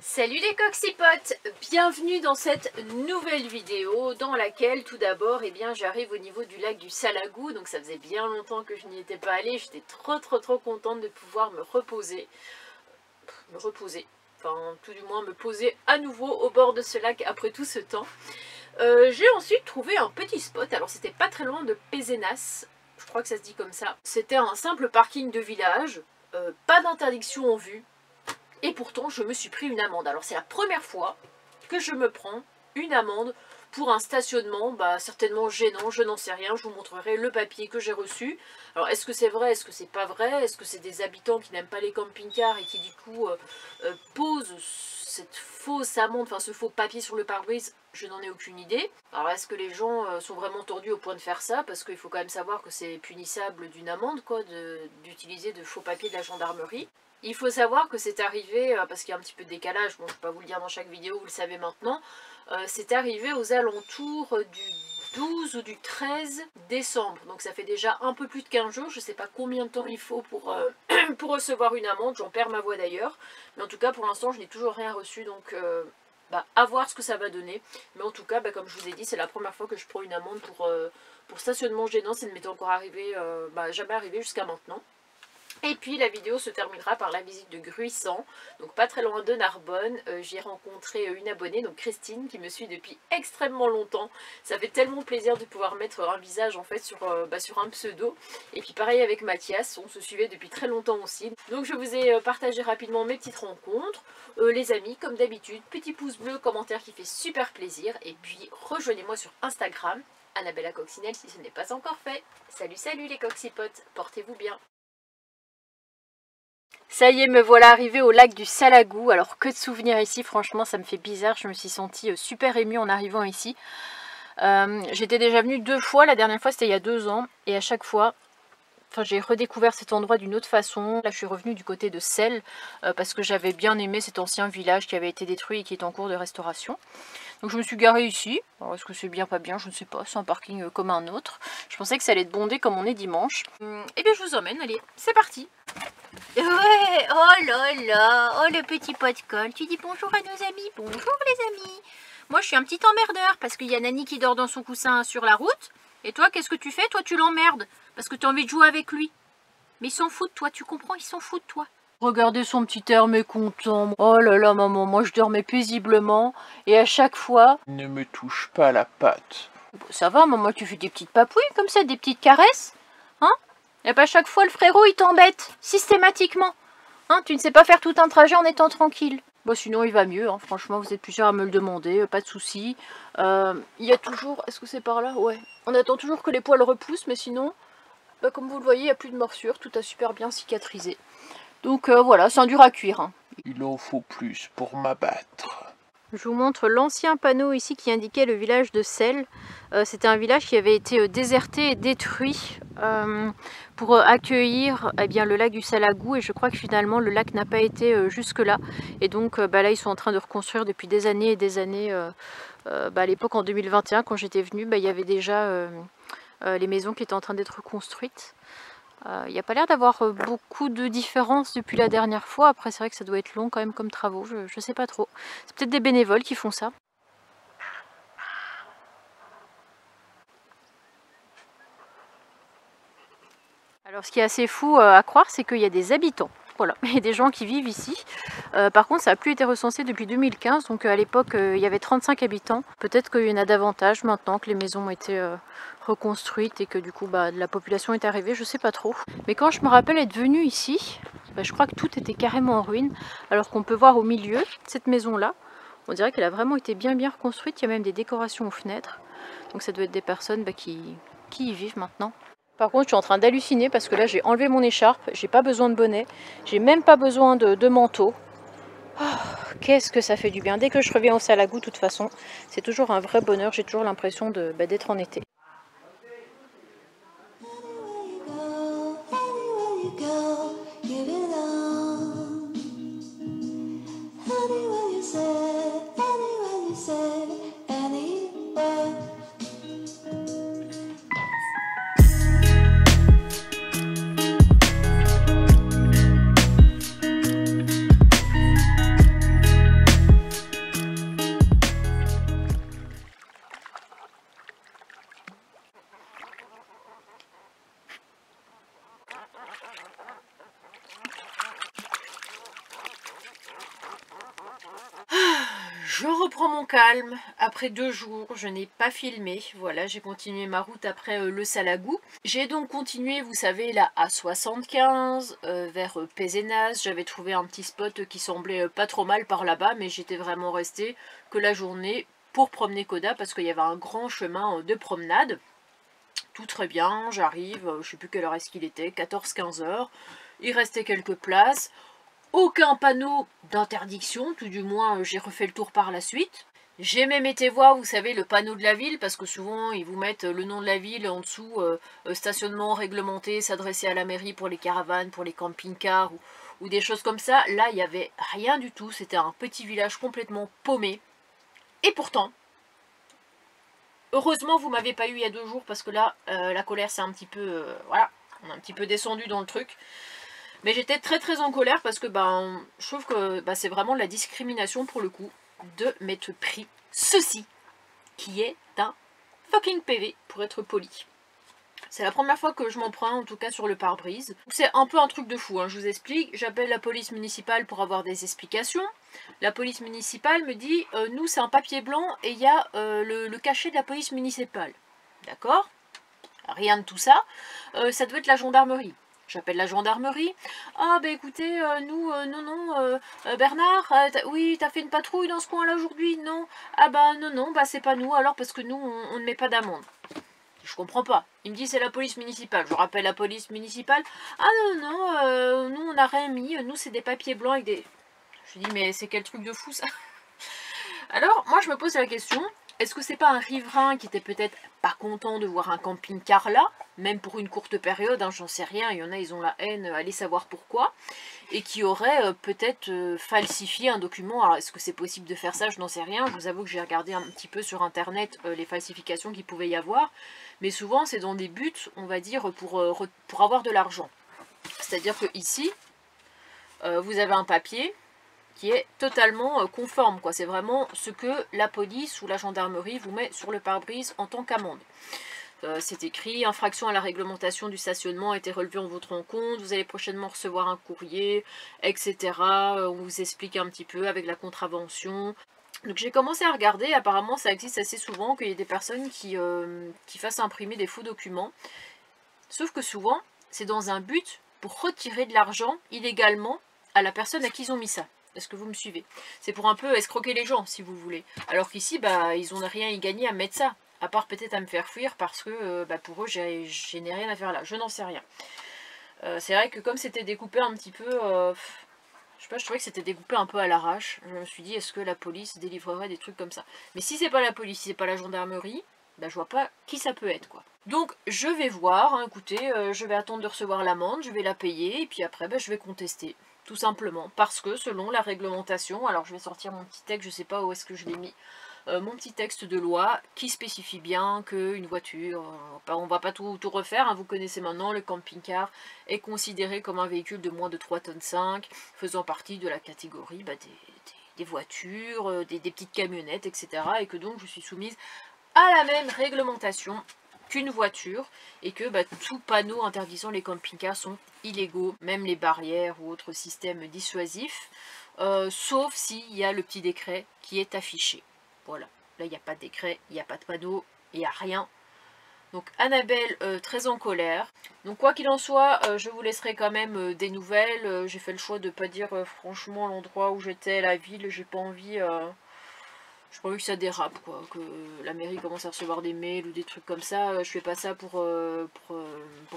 Salut les coxipotes, bienvenue dans cette nouvelle vidéo dans laquelle tout d'abord j'arrive au niveau du lac du Salagou. Donc ça faisait bien longtemps que je n'y étais pas allée, j'étais trop contente de pouvoir me reposer, enfin tout du moins me poser à nouveau au bord de ce lac après tout ce temps. J'ai ensuite trouvé un petit spot, alors c'était pas très loin de Pézenas, je crois que ça se dit comme ça. C'était un simple parking de village, pas d'interdiction en vue. Et pourtant, je me suis pris une amende. Alors, c'est la première fois que je me prends une amende pour un stationnement, certainement gênant, je n'en sais rien. Je vous montrerai le papier que j'ai reçu. Alors, est-ce que c'est vrai, est-ce que c'est pas vrai? Est-ce que c'est des habitants qui n'aiment pas les camping-cars et qui, du coup, posent cette fausse amende, enfin, ce faux papier sur le pare-brise? Je n'en ai aucune idée. Alors, est-ce que les gens sont vraiment tordus au point de faire ça? Parce qu'il faut quand même savoir que c'est punissable d'une amende, quoi, d'utiliser de faux papiers de la gendarmerie. Il faut savoir que c'est arrivé, parce qu'il y a un petit peu de décalage, bon je ne vais pas vous le dire dans chaque vidéo, vous le savez maintenant, c'est arrivé aux alentours du 12 ou du 13 décembre, donc ça fait déjà un peu plus de 15 jours, je ne sais pas combien de temps il faut pour, pour recevoir une amende, j'en perds ma voix d'ailleurs, mais en tout cas pour l'instant je n'ai toujours rien reçu, donc à voir ce que ça va donner, mais en tout cas comme je vous ai dit, c'est la première fois que je prends une amende pour stationnement gênant, ça ne m'était encore arrivé, jamais arrivé jusqu'à maintenant. Et puis la vidéo se terminera par la visite de Gruissant, donc pas très loin de Narbonne. J'y ai rencontré une abonnée, donc Christine, qui me suit depuis extrêmement longtemps. Ça fait tellement plaisir de pouvoir mettre un visage en fait sur un pseudo. Et puis pareil avec Mathias, on se suivait depuis très longtemps aussi. Donc je vous ai partagé rapidement mes petites rencontres. Les amis, comme d'habitude, petit pouce bleu, commentaire qui fait super plaisir. Et puis rejoignez-moi sur Instagram, Annabella Coccinelle si ce n'est pas encore fait. Salut les coxipotes, portez-vous bien. Ça y est, me voilà arrivée au lac du Salagou. Alors que de souvenirs ici, franchement ça me fait bizarre. Je me suis sentie super émue en arrivant ici. J'étais déjà venue 2 fois, la dernière fois c'était il y a 2 ans. Et à chaque fois, j'ai redécouvert cet endroit d'une autre façon. Là je suis revenue du côté de Celles, parce que j'avais bien aimé cet ancien village qui avait été détruit et qui est en cours de restauration. Donc je me suis garée ici. Alors est-ce que c'est bien, pas bien, je ne sais pas. C'est un parking comme un autre. Je pensais que ça allait être bondé comme on est dimanche. Et bien je vous emmène, allez, c'est parti. Ouais, oh là là, oh le petit pot de colle. Tu dis bonjour à nos amis, bonjour les amis. Moi je suis un petit emmerdeur parce qu'il y a Nani qui dort dans son coussin sur la route. Et toi qu'est-ce que tu fais? Toi tu l'emmerdes parce que tu as envie de jouer avec lui. Mais ils s'en foutent de toi, tu comprends? Ils s'en foutent de toi. Regardez son petit air mécontent. Oh là là maman, moi je dormais paisiblement et à chaque fois... Ne me touche pas la patte. Ça va maman, tu fais des petites papouilles comme ça, des petites caresses? Hein? Et pas chaque fois le frérot il t'embête, systématiquement. Hein, tu ne sais pas faire tout un trajet en étant tranquille. Bon sinon il va mieux, hein. Franchement vous êtes plusieurs à me le demander, pas de soucis. Il y a toujours, est-ce que c'est par là? Ouais. On attend toujours que les poils repoussent, mais sinon, comme vous le voyez, il n'y a plus de morsure, tout a super bien cicatrisé. Donc voilà, c'est un dur à cuire. Hein. Il en faut plus pour m'abattre. Je vous montre l'ancien panneau ici qui indiquait le village de Celles. C'était un village qui avait été déserté et détruit pour accueillir le lac du Salagou. Et je crois que finalement le lac n'a pas été jusque là. Et donc là ils sont en train de reconstruire depuis des années et des années. À l'époque en 2021 quand j'étais venue, il y avait déjà les maisons qui étaient en train d'être reconstruites. Il n'y a pas l'air d'avoir beaucoup de différences depuis la dernière fois. Après c'est vrai que ça doit être long quand même comme travaux, je sais pas trop. C'est peut-être des bénévoles qui font ça. Alors ce qui est assez fou à croire, c'est qu'il y a des habitants. Voilà, il y a des gens qui vivent ici. Par contre, ça n'a plus été recensé depuis 2015. Donc à l'époque, il y avait 35 habitants. Peut-être qu'il y en a davantage maintenant que les maisons ont été reconstruites et que du coup la population est arrivée. Je sais pas trop. Mais quand je me rappelle être venue ici, je crois que tout était carrément en ruine. Alors qu'on peut voir au milieu, cette maison-là, on dirait qu'elle a vraiment été bien reconstruite. Il y a même des décorations aux fenêtres. Donc ça doit être des personnes qui y vivent maintenant. Par contre, je suis en train d'halluciner parce que là, j'ai enlevé mon écharpe, j'ai pas besoin de bonnet, j'ai même pas besoin de manteau. Oh, qu'est-ce que ça fait du bien. Dès que je reviens au Salagou, de toute façon, c'est toujours un vrai bonheur. J'ai toujours l'impression d'être en été. Je reprends mon calme. Après 2 jours, je n'ai pas filmé. Voilà, j'ai continué ma route après le Salagou. J'ai donc continué, vous savez, la A75 vers Pézenas. J'avais trouvé un petit spot qui semblait pas trop mal par là-bas, mais j'étais vraiment restée que la journée pour promener Koda parce qu'il y avait un grand chemin de promenade. Tout très bien, j'arrive, je sais plus quelle heure est-ce qu'il était, 14-15 heures. Il restait quelques places. Aucun panneau d'interdiction, tout du moins j'ai refait le tour par la suite. J'ai même été voir, vous savez, le panneau de la ville, parce que souvent ils vous mettent le nom de la ville en dessous, stationnement réglementé, s'adresser à la mairie pour les caravanes, pour les camping-cars ou des choses comme ça. Là, il n'y avait rien du tout, c'était un petit village complètement paumé. Et pourtant, heureusement vous m'avez pas eu il y a 2 jours, parce que là, la colère c'est un petit peu, voilà, on est un petit peu descendu dans le truc. Mais j'étais très en colère parce que je trouve que c'est vraiment de la discrimination pour le coup de m'être pris ceci qui est un fucking PV pour être poli. C'est la première fois que je m'en prends, en tout cas sur le pare-brise. C'est un peu un truc de fou, hein, je vous explique. J'appelle la police municipale pour avoir des explications. La police municipale me dit nous c'est un papier blanc et il y a le cachet de la police municipale. D'accord? Rien de tout ça. Ça doit être la gendarmerie. J'appelle la gendarmerie. Ah bah écoutez, nous, non, Bernard, oui, t'as fait une patrouille dans ce coin-là aujourd'hui? Non. Ah bah non, bah c'est pas nous alors parce que nous, on ne met pas d'amende. Je comprends pas. Il me dit c'est la police municipale. Je rappelle la police municipale. Ah non, nous on n'a rien mis. Nous c'est des papiers blancs avec des... Je dis mais c'est quel truc de fou ça? Alors moi je me pose la question. Est-ce que c'est pas un riverain qui était peut-être pas content de voir un camping-car là, même pour une courte période, hein, j'en sais rien, il y en a, ils ont la haine, allez savoir pourquoi, et qui aurait peut-être falsifié un document. Alors est-ce que c'est possible de faire ça? Je n'en sais rien, je vous avoue que j'ai regardé un petit peu sur internet les falsifications qu'il pouvait y avoir, mais souvent c'est dans des buts, on va dire, pour avoir de l'argent. C'est-à-dire que ici, vous avez un papier qui est totalement conforme, quoi. C'est vraiment ce que la police ou la gendarmerie vous met sur le pare-brise en tant qu'amende. C'est écrit, infraction à la réglementation du stationnement a été relevée en votre compte, vous allez prochainement recevoir un courrier, etc. On vous explique un petit peu avec la contravention. Donc j'ai commencé à regarder, apparemment ça existe assez souvent qu'il y ait des personnes qui fassent imprimer des faux documents. Sauf que souvent, c'est dans un but pour retirer de l'argent illégalement à la personne à qui ils ont mis ça. Est-ce que vous me suivez? C'est pour un peu escroquer les gens, si vous voulez. Alors qu'ici, ils n'ont rien à y gagner à mettre ça. À part peut-être à me faire fuir parce que pour eux, je n'ai rien à faire là. Je n'en sais rien. C'est vrai que comme c'était découpé un petit peu... je sais pas, je trouvais que c'était découpé un peu à l'arrache. Je me suis dit, est-ce que la police délivrerait des trucs comme ça? Mais si c'est pas la police, si c'est pas la gendarmerie, je vois pas qui ça peut être, quoi. Donc je vais voir, hein, écoutez, je vais attendre de recevoir l'amende, je vais la payer, et puis après, je vais contester. Tout simplement, parce que selon la réglementation, alors je vais sortir mon petit texte, je sais pas où est-ce que je l'ai mis, mon petit texte de loi qui spécifie bien qu'une voiture, on va pas tout refaire, hein, vous connaissez maintenant, le camping-car est considéré comme un véhicule de moins de 3,5 tonnes, faisant partie de la catégorie des voitures, des petites camionnettes, etc. Et que donc je suis soumise à la même réglementation qu'une voiture, et que tout panneau interdisant les camping-cars sont illégaux, même les barrières ou autres systèmes dissuasifs, sauf s'il y a le petit décret qui est affiché. Voilà, là il n'y a pas de décret, il n'y a pas de panneau, il n'y a rien. Donc Annabelle très en colère. Donc quoi qu'il en soit, je vous laisserai quand même des nouvelles. J'ai fait le choix de ne pas dire franchement l'endroit où j'étais, la ville, j'ai pas envie... Je pas envie que ça dérape, quoi, que la mairie commence à recevoir des mails ou des trucs comme ça. Je fais pas ça pour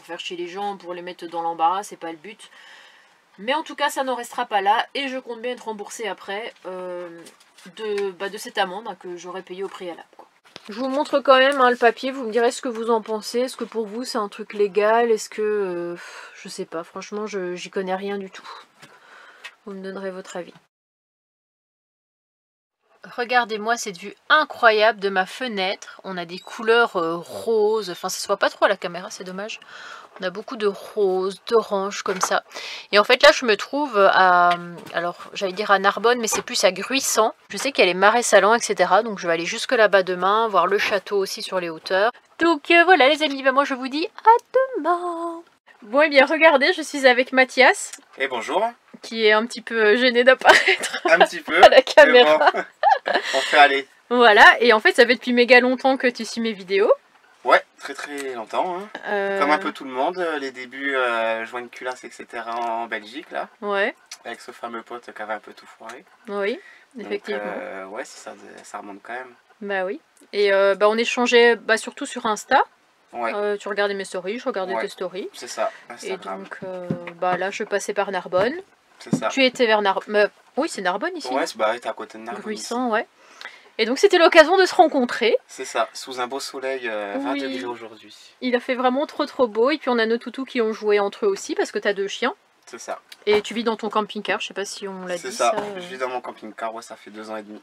faire chier les gens, pour les mettre dans l'embarras, c'est pas le but. Mais en tout cas, ça n'en restera pas là, et je compte bien être remboursée après de cette amende, hein, que j'aurais payée au préalable, quoi. Je vous montre quand même, hein, le papier, vous me direz ce que vous en pensez. Est-ce que pour vous c'est un truc légal? Est-ce que... je sais pas, franchement, j'y connais rien du tout. Vous me donnerez votre avis. Regardez-moi cette vue incroyable de ma fenêtre. On a des couleurs roses. Enfin, ça se voit pas trop à la caméra, c'est dommage. On a beaucoup de roses, d'orange comme ça. Et en fait, là, je me trouve à... Alors, j'allais dire à Narbonne, mais c'est plus à Gruissant. Je sais qu'il y a les marais salants, etc. Donc, je vais aller jusque là-bas demain, voir le château aussi sur les hauteurs. Donc, voilà les amis, moi, je vous dis à demain. Bon, et bien, regardez, je suis avec Mathias. Et bonjour. Qui est un petit peu gêné d'apparaître un petit peu, à la caméra. On fait aller. Voilà, et en fait ça fait depuis méga longtemps que tu suis mes vidéos. Ouais, très longtemps. Hein. Comme un peu tout le monde, les débuts joindre culasse, etc. en Belgique, là. Ouais. Avec ce fameux pote qui avait un peu tout foiré. Oui, effectivement. Donc, ouais, ça remonte quand même. Bah oui. Et on échangeait surtout sur Insta. Ouais. Tu regardais mes stories, je regardais tes stories. C'est ça, Instagram. Et donc là je passais par Narbonne. C'est ça. Tu étais vers Narbonne. Oui, c'est Narbonne ici. Ouais, t'es à côté de Narbonne. Gruissant, ouais. Et donc c'était l'occasion de se rencontrer. C'est ça, sous un beau soleil, 20 degrés aujourd'hui. Il a fait vraiment trop beau. Et puis on a nos toutous qui ont joué entre eux aussi parce que t'as 2 chiens. C'est ça. Et tu vis dans ton camping-car, je sais pas si on l'a dit. C'est ça, je vis dans mon camping-car, ouais, ça fait 2 ans et demi.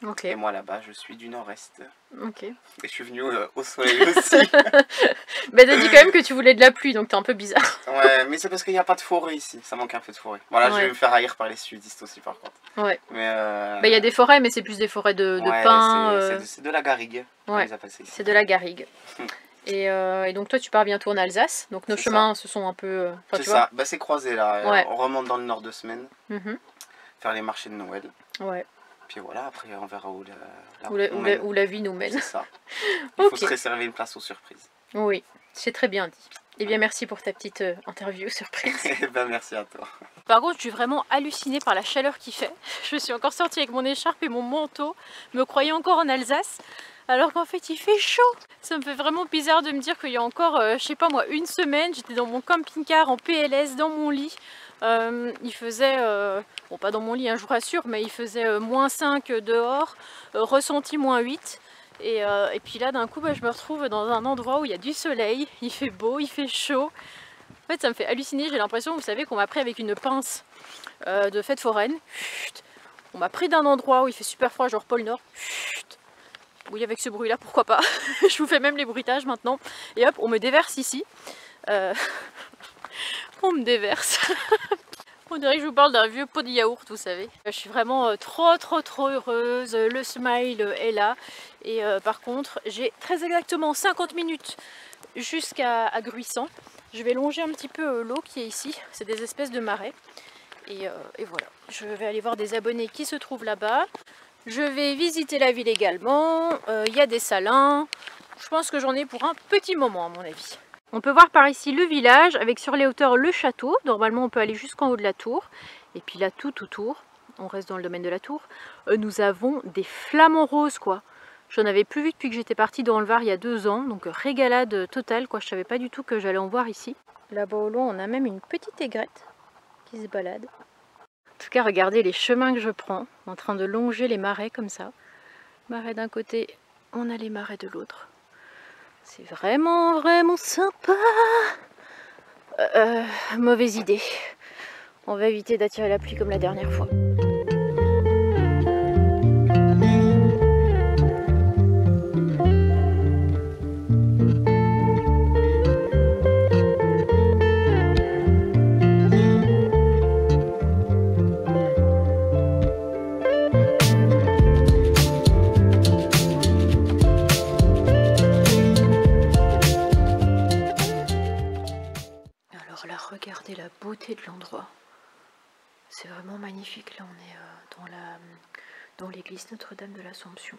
Ok. Et moi là-bas, je suis du nord-est. Ok. Et je suis venu au soleil aussi. Bah t'as dit quand même que tu voulais de la pluie, donc t'es un peu bizarre. Ouais, mais c'est parce qu'il n'y a pas de forêt ici, ça manque un peu de forêt. Voilà, je vais me faire haïr par les sudistes aussi par contre. Ouais. Mais il y a des forêts, mais c'est plus des forêts de pins. C'est de la garrigue, ouais. C'est de la garrigue. Et donc toi tu pars bientôt en Alsace, donc nos chemins se sont un peu... c'est ça, bah, c'est croisé là, ouais. On remonte dans le nord 2 semaines, faire les marchés de Noël. Ouais. Puis voilà, après on verra où la vie nous mène. C'est ça. Il faut se réserver une place aux surprises. Oui, c'est très bien dit. Eh bien merci pour ta petite interview surprise. Ben merci à toi. Par contre je suis vraiment hallucinée par la chaleur qu'il fait. Je suis encore sortie avec mon écharpe et mon manteau, me croyais encore en Alsace. Alors qu'en fait il fait chaud. Ça me fait vraiment bizarre de me dire qu'il y a encore, je sais pas moi, 1 semaine, j'étais dans mon camping-car en PLS, dans mon lit. Il faisait, bon pas dans mon lit, hein, je vous rassure, mais il faisait -5 dehors, ressenti -8. Et puis là d'un coup je me retrouve dans un endroit où il y a du soleil, il fait beau, il fait chaud. En fait ça me fait halluciner, j'ai l'impression, vous savez, qu'on m'a pris avec une pince de fête foraine. On m'a pris d'un endroit où il fait super froid, genre pôle Nord. Oui, avec ce bruit là, pourquoi pas. Je vous fais même les bruitages maintenant. Et hop, on me déverse ici. On me déverse. On dirait que je vous parle d'un vieux pot de yaourt, vous savez. Je suis vraiment trop heureuse. Le smile est là. Et par contre, j'ai très exactement 50 minutes jusqu'à Gruissant. Je vais longer un petit peu l'eau qui est ici. C'est des espèces de marais. Et voilà. Je vais aller voir des abonnés qui se trouvent là-bas. Je vais visiter la ville également. Il y a des salins. Je pense que j'en ai pour un petit moment à mon avis. On peut voir par ici le village avec sur les hauteurs le château. Normalement on peut aller jusqu'en haut de la tour. Et puis là tout autour, on reste dans le domaine de la tour, nous avons des flamants roses quoi. J'en avais plus vu depuis que j'étais partie dans le Var il y a 2 ans. Donc régalade totale quoi. Je savais pas du tout que j'allais en voir ici. Là-bas au loin on a même une petite aigrette qui se balade. En tout cas regardez les chemins que je prends en train de longer les marais comme ça. Marais d'un côté, on a les marais de l'autre. C'est vraiment sympa. Mauvaise idée. On va éviter d'attirer la pluie comme la dernière fois. Regardez la beauté de l'endroit. C'est vraiment magnifique. Là, on est dans l'église Notre-Dame de l'Assomption.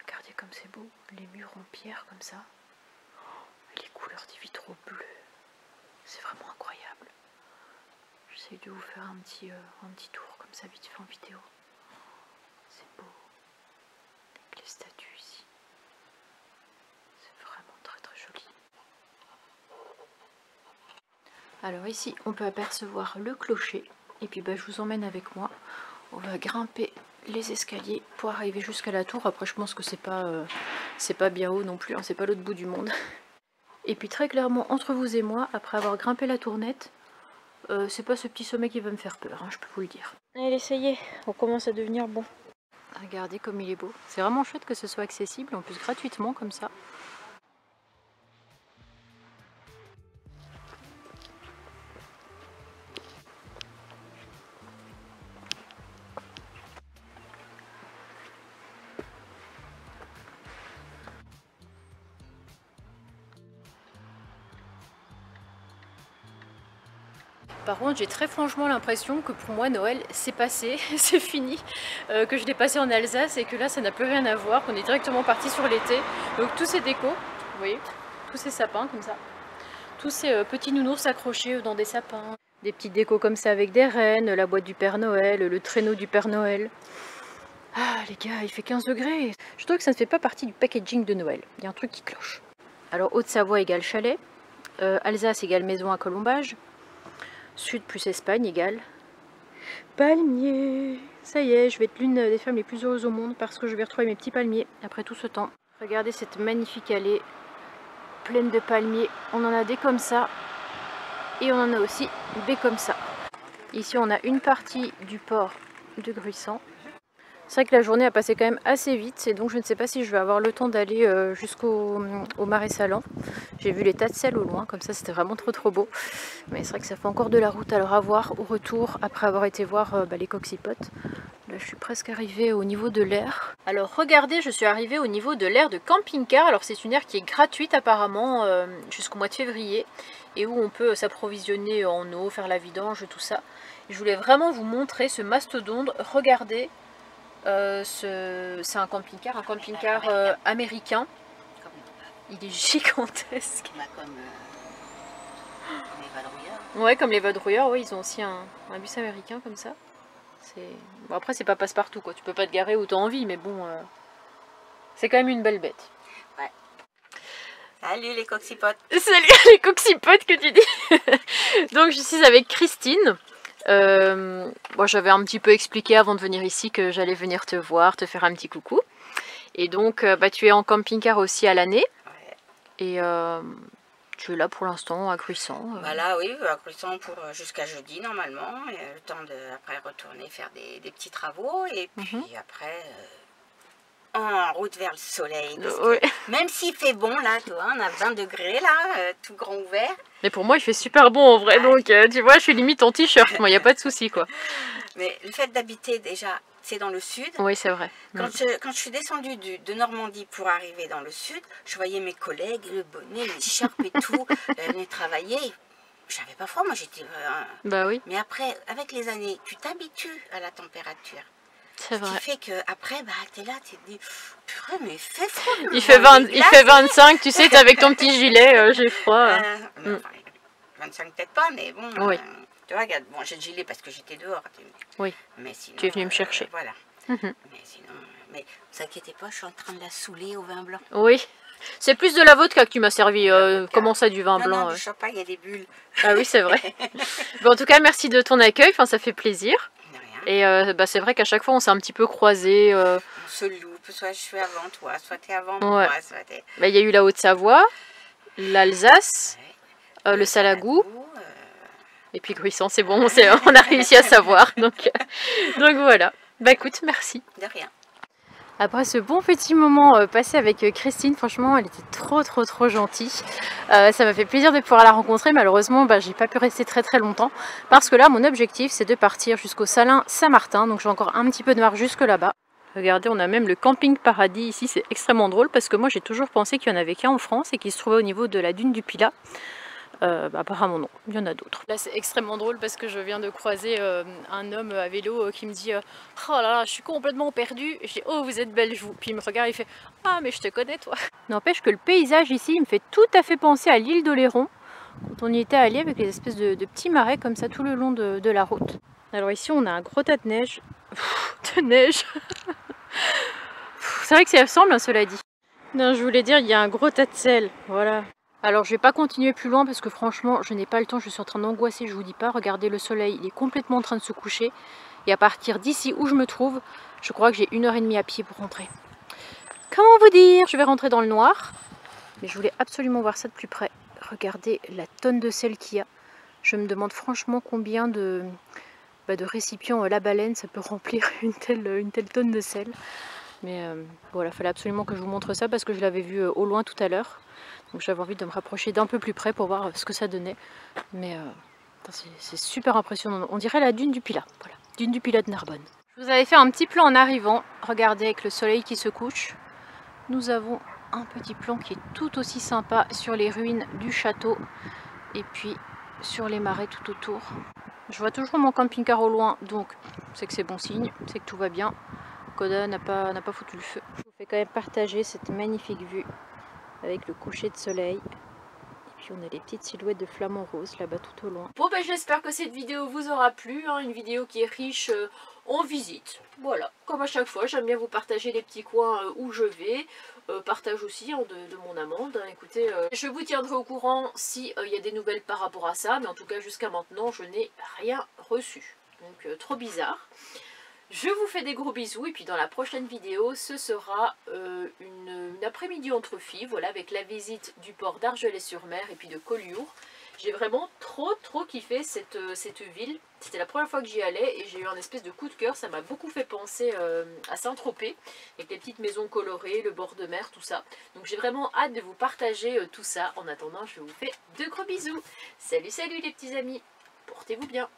Regardez comme c'est beau. Les murs en pierre comme ça. Les couleurs des vitraux bleus. C'est vraiment incroyable. J'essaie de vous faire un petit tour comme ça vite fait en vidéo. C'est beau. Avec les statues ici. C'est vraiment très joli. Alors ici on peut apercevoir le clocher et puis je vous emmène avec moi. On va grimper les escaliers pour arriver jusqu'à la tour. Après je pense que c'est pas bien haut non plus, hein, c'est pas l'autre bout du monde. Et puis très clairement entre vous et moi, après avoir grimpé la tournette, c'est pas ce petit sommet qui va me faire peur, hein, je peux vous le dire. Allez ça y est, on commence à devenir bon. Regardez comme il est beau. C'est vraiment chouette que ce soit accessible, en plus gratuitement comme ça. Par contre, j'ai très franchement l'impression que pour moi, Noël, c'est passé, c'est fini, que je l'ai passé en Alsace et que là, ça n'a plus rien à voir, qu'on est directement parti sur l'été. Donc tous ces décos, vous voyez, tous ces sapins comme ça, tous ces petits nounours accrochés dans des sapins, des petites décos comme ça avec des rennes, la boîte du Père Noël, le traîneau du Père Noël. Ah les gars, il fait 15 degrés. Je trouve que ça ne fait pas partie du packaging de Noël, il y a un truc qui cloche. Alors Haute-Savoie égale chalet, Alsace égale maison à colombage. Sud plus Espagne égale palmier. Ça y est, je vais être l'une des femmes les plus heureuses au monde parce que je vais retrouver mes petits palmiers après tout ce temps. Regardez cette magnifique allée pleine de palmiers. On en a des comme ça et on en a aussi des comme ça. Ici, on a une partie du port de Gruissant. C'est vrai que la journée a passé quand même assez vite et donc je ne sais pas si je vais avoir le temps d'aller jusqu'au Marais Sallant. J'ai vu les tas de sel au loin, comme ça c'était vraiment trop beau. Mais c'est vrai que ça fait encore de la route, alors à voir au retour après avoir été voir les coccypotes. Là je suis presque arrivée au niveau de l'aire. Alors regardez, je suis arrivée au niveau de l'aire de camping-car. Alors c'est une aire qui est gratuite apparemment jusqu'au mois de février et où on peut s'approvisionner en eau, faire la vidange, tout ça. Et je voulais vraiment vous montrer ce mastodonte, regardez. C'est un camping-car américain. Il est gigantesque. Comme les vadrouilleurs. Ouais, comme les vadrouilleurs, ouais, ils ont aussi un bus américain comme ça. Bon, après, c'est pas passe-partout, quoi. Tu peux pas te garer où t'as envie, mais bon, c'est quand même une belle bête. Ouais. Salut les coccypotes. Salut les coccypotes que tu dis. Donc, je suis avec Christine. Bon, j'avais un petit peu expliqué avant de venir ici que j'allais venir te voir, te faire un petit coucou. Et donc, tu es en camping-car aussi à l'année. Ouais. Et tu es là pour l'instant à Gruissant. Voilà, oui, à Gruissant pour jusqu'à jeudi normalement. Et le temps de après retourner faire des petits travaux. Et puis après, en route vers le soleil. Parce que même s'il fait bon là, tu vois, on a 20 degrés là, tout grand ouvert. Mais pour moi, il fait super bon en vrai. Donc, tu vois, je suis limite en t-shirt. Moi, il n'y a pas de souci, quoi. Mais le fait d'habiter déjà, c'est dans le sud. Oui, c'est vrai. Quand je suis descendue de Normandie pour arriver dans le sud, je voyais mes collègues, le bonnet, l'écharpe et tout, venaient travailler. J'avais pas froid, moi j'étais... Bah oui. Mais après, avec les années, tu t'habitues à la température. C'est vrai. Ce qui fait qu'après, bah, t'es là, tu te dis, purée, mais il fait froid. Il fait 25, tu sais, t'es avec ton petit gilet, j'ai froid. Enfin, 25 peut-être pas, mais bon... Oui. Tu vois, regarde, bon, j'ai le gilet parce que j'étais dehors. Oui. Mais sinon, tu es venu me chercher. Voilà. Mais sinon, mais vous inquiétez pas, je suis en train de la saouler au vin blanc. Oui. C'est plus de la vodka que tu m'as servi. Comment ça, du vin blanc? Non, du champagne, il y a des bulles. Ah oui, c'est vrai. Bon, en tout cas, merci de ton accueil. Enfin, ça fait plaisir. Et c'est vrai qu'à chaque fois, on s'est un petit peu croisés. On se loupe, soit je suis avant toi, soit t'es avant moi. Soit t'es... Il y a eu la Haute-Savoie, l'Alsace, le Salagou. Et puis Gruissant, c'est bon, on a réussi à savoir. Donc voilà. Bah écoute, merci. De rien. Après ce bon petit moment passé avec Christine, franchement, elle était trop gentille. Ça m'a fait plaisir de pouvoir la rencontrer. Malheureusement, j'ai pas pu rester très longtemps. Parce que là, mon objectif, c'est de partir jusqu'au Salin Saint-Martin. Donc j'ai encore un petit peu de marche jusque là-bas. Regardez, on a même le camping paradis ici. C'est extrêmement drôle parce que moi, j'ai toujours pensé qu'il n'y en avait qu'un en France et qu'il se trouvait au niveau de la dune du Pilat. Apparemment non, il y en a d'autres. Là c'est extrêmement drôle parce que je viens de croiser un homme à vélo qui me dit oh là là, je suis complètement perdue. Je dis oh vous êtes belle vous. Puis il me regarde et il fait ah mais je te connais toi. N'empêche que le paysage ici il me fait tout à fait penser à l'île d'Oléron quand on y était allé avec les espèces de petits marais comme ça tout le long de la route. Alors ici on a un gros tas de neige. C'est vrai que ça ressemble cela dit. Non, je voulais dire il y a un gros tas de sel, voilà. Alors je vais pas continuer plus loin parce que franchement je n'ai pas le temps, je suis en train d'angoisser, je vous dis pas. Regardez le soleil, il est complètement en train de se coucher. Et à partir d'ici où je me trouve, je crois que j'ai 1h30 à pied pour rentrer. Comment vous dire? Je vais rentrer dans le noir. Mais je voulais absolument voir ça de plus près. Regardez la tonne de sel qu'il y a. Je me demande franchement combien de récipients la baleine ça peut remplir une telle tonne de sel. Mais voilà, il fallait absolument que je vous montre ça parce que je l'avais vu au loin tout à l'heure. Donc j'avais envie de me rapprocher d'un peu plus près pour voir ce que ça donnait. Mais c'est super impressionnant. On dirait la dune du Pilat. Voilà, dune du Pilat de Narbonne. Je vous avais fait un petit plan en arrivant. Regardez avec le soleil qui se couche. Nous avons un petit plan qui est tout aussi sympa sur les ruines du château. Et puis sur les marais tout autour. Je vois toujours mon camping-car au loin, donc c'est que c'est bon signe, c'est que tout va bien. Koda n'a pas foutu le feu. Je vous fais quand même partager cette magnifique vue avec le coucher de soleil. Et puis on a les petites silhouettes de flamants roses là-bas tout au loin. Bon ben j'espère que cette vidéo vous aura plu, hein, une vidéo qui est riche en visites. Voilà, comme à chaque fois, j'aime bien vous partager les petits coins où je vais. Partage aussi hein, de mon amende. Hein. Écoutez, je vous tiendrai au courant si y a des nouvelles par rapport à ça, mais en tout cas jusqu'à maintenant je n'ai rien reçu. Donc trop bizarre. Je vous fais des gros bisous et puis dans la prochaine vidéo ce sera une après-midi entre filles, voilà, avec la visite du port d'Argelès-sur-Mer et puis de Collioure. J'ai vraiment trop kiffé cette ville. C'était la première fois que j'y allais et j'ai eu un espèce de coup de cœur. Ça m'a beaucoup fait penser à Saint-Tropez, avec les petites maisons colorées, le bord de mer, tout ça. Donc j'ai vraiment hâte de vous partager tout ça. En attendant, je vous fais de gros bisous. Salut les petits amis, portez-vous bien.